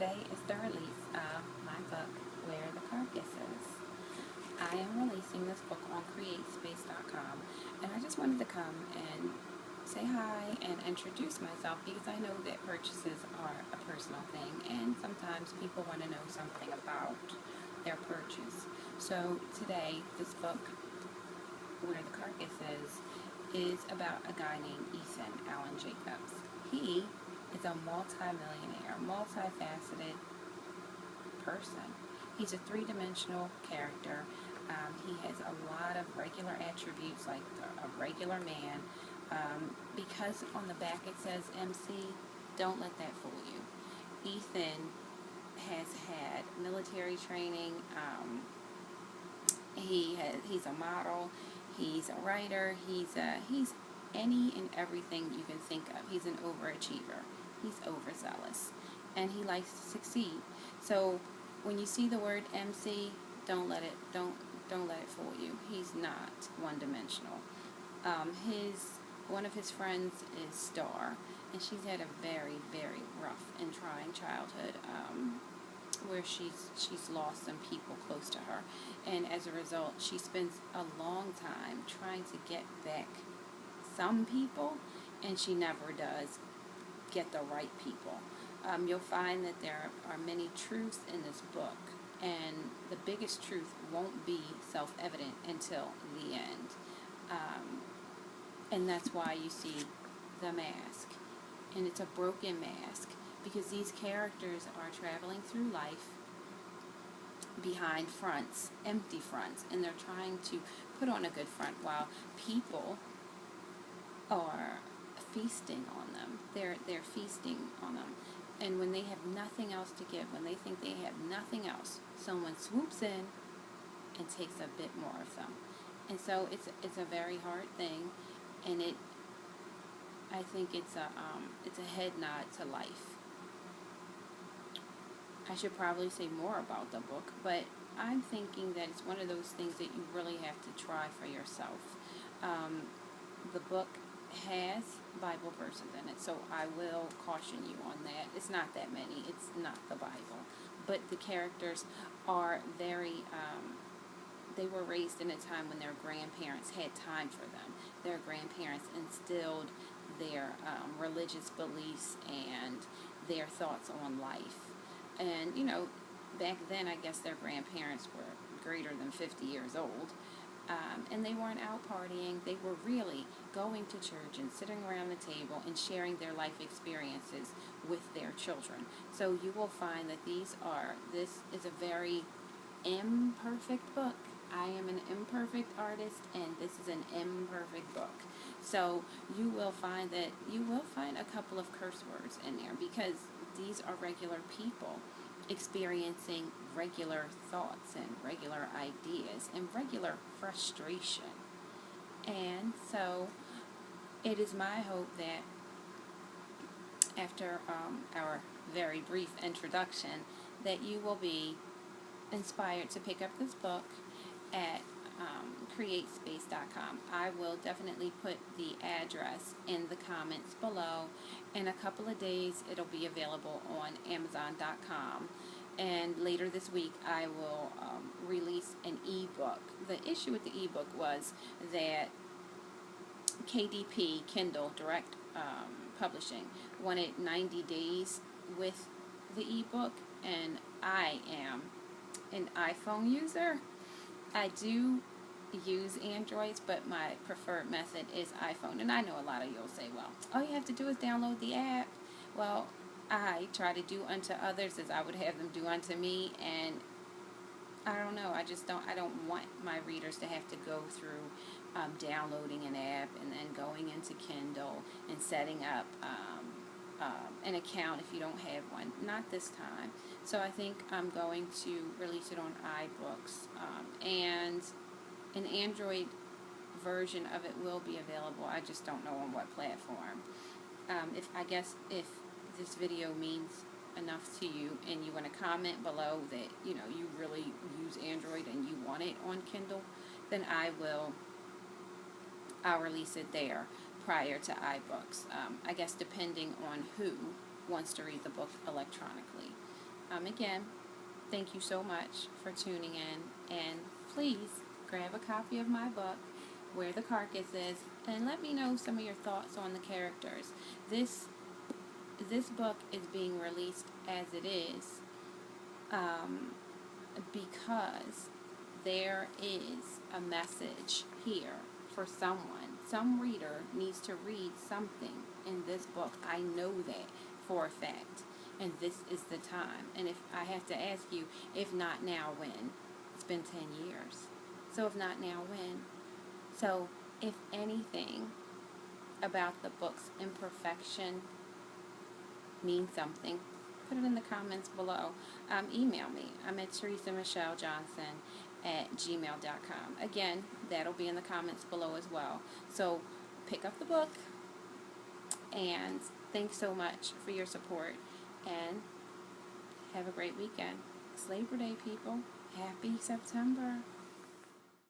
Today is the release of my book, Where the Carcass Is. I am releasing this book on createspace.com, and I just wanted to come and say hi and introduce myself because I know that purchases are a personal thing, and sometimes people want to know something about their purchase. So today, this book, Where the Carcass is about a guy named Ethan Allen Jacobs. He is a multi-millionaire, multifaceted person. He's a three-dimensional character. He has a lot of regular attributes like a regular man. Because on the back it says MC, don't let that fool you. Ethan has had military training. He's a model. He's a writer. He's any and everything you can think of. He's an overachiever. He's overzealous, and he likes to succeed. So when you see the word MC, don't let it fool you. He's not one-dimensional. One of his friends is Star, and she's had a very, very rough and trying childhood, where she's lost some people close to her, and as a result, she spends a long time trying to get back some people, and she never does get the right people. You'll find that there are many truths in this book, and the biggest truth won't be self-evident until the end. And that's why you see the mask. And it's a broken mask because these characters are traveling through life behind fronts, empty fronts, and they're trying to put on a good front while people are feasting on them. They're feasting on them. And when they have nothing else to give, when they think they have nothing else, someone swoops in and takes a bit more of them. And so it's a very hard thing, and I think it's a head nod to life. I should probably say more about the book, but I'm thinking that it's one of those things that you really have to try for yourself. The book has Bible verses in it, so I will caution you on that. It's not that many. It's not the Bible. But the characters are very, they were raised in a time when their grandparents had time for them. Their grandparents instilled their religious beliefs and their thoughts on life. And, back then, I guess their grandparents were greater than 50 years old. And they weren't out partying. They were really going to church and sitting around the table and sharing their life experiences with their children. So you will find that this is a very imperfect book. I am an imperfect artist, and this is an imperfect book. So you will find a couple of curse words in there because these are regular people experiencing regular thoughts and regular ideas and regular frustration. And so it is my hope that after our very brief introduction that you will be inspired to pick up this book at createspace.com. I will definitely put the address in the comments below. In a couple of days, it'll be available on Amazon.com. And later this week, I will release an ebook. The issue with the ebook was that KDP, Kindle Direct Publishing, wanted 90 days with the ebook, and I am an iPhone user. I do use Androids, but my preferred method is iPhone. And I know a lot of you will say, well, all you have to do is download the app. Well, I try to do unto others as I would have them do unto me, and I don't know, I don't want my readers to have to go through downloading an app and then going into Kindle and setting up an account if you don't have one. Not this time. So I think I'm going to release it on iBooks, and an Android version of it will be available. I just don't know on what platform. If this video means enough to you and you want to comment below that you really use Android and you want it on Kindle, then I'll release it there prior to iBooks. I guess depending on who wants to read the book electronically. Again, thank you so much for tuning in, and please grab a copy of my book, Where the Carcass Is, and let me know some of your thoughts on the characters. This book is being released as it is because there is a message here for someone. Some reader needs to read something in this book. I know that for a fact. And this is the time. And if I have to ask you, if not now, when? It's been 10 years. So if not now, when? So if anything about the book's imperfection means something, put it in the comments below. Email me. I'm at theresamichelejohnson@gmail.com. Again, that'll be in the comments below as well. So pick up the book, and thanks so much for your support, and have a great weekend. It's Labor Day, people. Happy September.